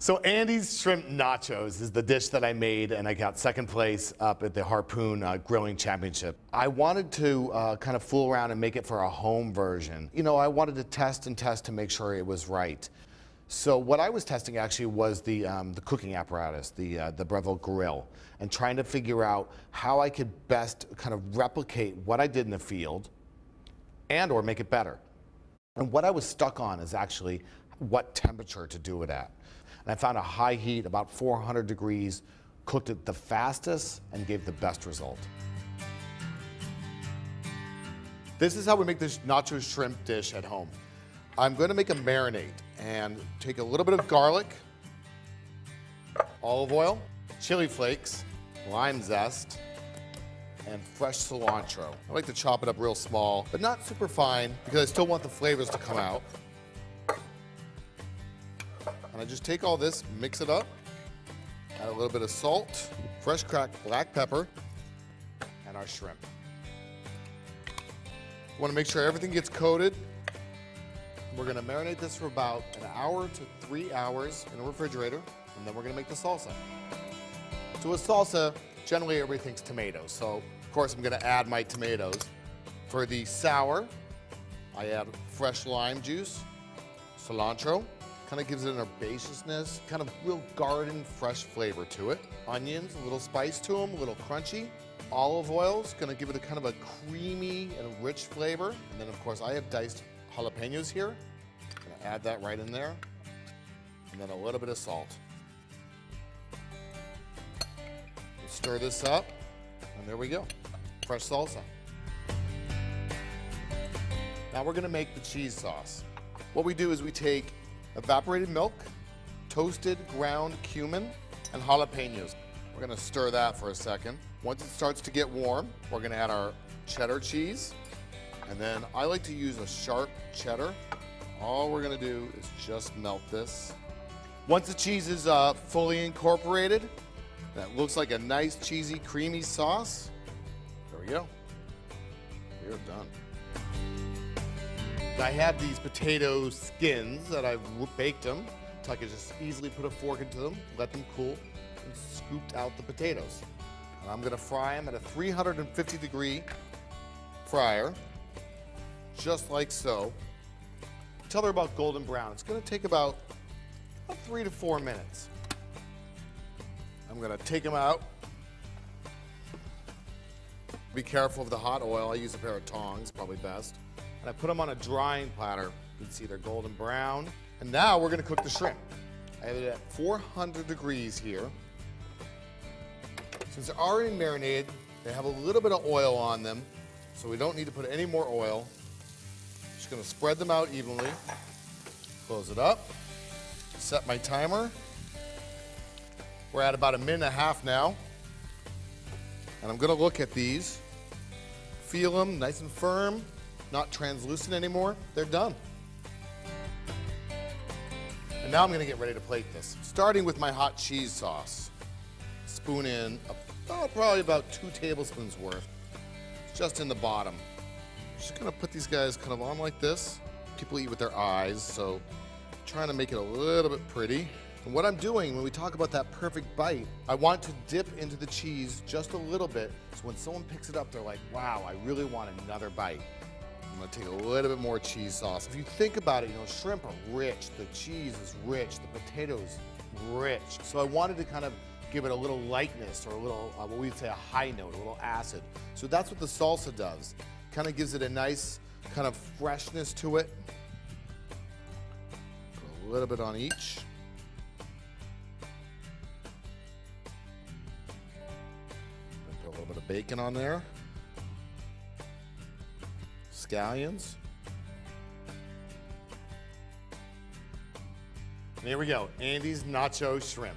So Andy's shrimp nachos is the dish that I made, and I got second place up at the Harpoon Grilling Championship. I wanted to kind of fool around and make it for a home version. You know, I wanted to test and test to make sure it was right. So what I was testing actually was the cooking apparatus, the Breville grill, and trying to figure out how I could best kind of replicate what I did in the field and or make it better. And what I was stuck on is actually what temperature to do it at. And I found a high heat, about 400 degrees, cooked it the fastest and gave the best result. This is how we make this nacho shrimp dish at home. I'm going to make a marinade and take a little bit of garlic, olive oil, chili flakes, lime zest, and fresh cilantro. I like to chop it up real small, but not super fine because I still want the flavors to come out. And I just take all this, mix it up, add a little bit of salt, fresh cracked black pepper, and our shrimp. Want to make sure everything gets coated. We're going to marinate this for about an hour to 3 hours in a refrigerator, and then we're going to make the salsa. So with salsa, generally everybody thinks tomatoes, so of course I'm going to add my tomatoes. For the sour, I add fresh lime juice, cilantro, kind of gives it an herbaceousness, kind of real garden fresh flavor to it. Onions, a little spice to them, a little crunchy. Olive oil is going to give it a kind of a creamy and rich flavor. And then of course I have diced jalapenos here. I'm going to add that right in there. And then a little bit of salt. We'll stir this up, and there we go. Fresh salsa. Now we're going to make the cheese sauce. What we do is we take evaporated milk, toasted ground cumin, and jalapenos. We're going to stir that for a second. Once it starts to get warm, we're going to add our cheddar cheese. And then I like to use a sharp cheddar. All we're going to do is just melt this. Once the cheese is fully incorporated, that looks like a nice cheesy creamy sauce. There we go. We're done. I have these potato skins that I've baked them, so I can just easily put a fork into them, let them cool, and scooped out the potatoes. And I'm gonna fry them at a 350 degree fryer, just like so, until they're about golden brown. It's gonna take about 3 to 4 minutes. I'm gonna take them out. Be careful of the hot oil. I use a pair of tongs, probably best. And I put them on a drying platter. You can see they're golden brown. And now we're gonna cook the shrimp. I have it at 400 degrees here. Since they're already marinated, they have a little bit of oil on them, so we don't need to put any more oil. Just gonna spread them out evenly. Close it up, set my timer. We're at about 1.5 minutes now. And I'm gonna look at these, feel them nice and firm, not translucent anymore. They're done. And now I'm gonna get ready to plate this. Starting with my hot cheese sauce. Spoon in probably about 2 tablespoons worth, just in the bottom. Just gonna put these guys kind of on like this. People eat with their eyes, so I'm trying to make it a little bit pretty. And what I'm doing when we talk about that perfect bite, I want to dip into the cheese just a little bit, so when someone picks it up, they're like, wow, I really want another bite. I'm gonna take a little bit more cheese sauce. If you think about it, you know, shrimp are rich, the cheese is rich, the potatoes rich. So I wanted to kind of give it a little lightness, or a little, what we'd say a high note, a little acid. So that's what the salsa does. Kind of gives it a nice kind of freshness to it. Put a little bit on each. Put a little bit of bacon on there. Scallions. And here we go, Andy's nacho shrimp.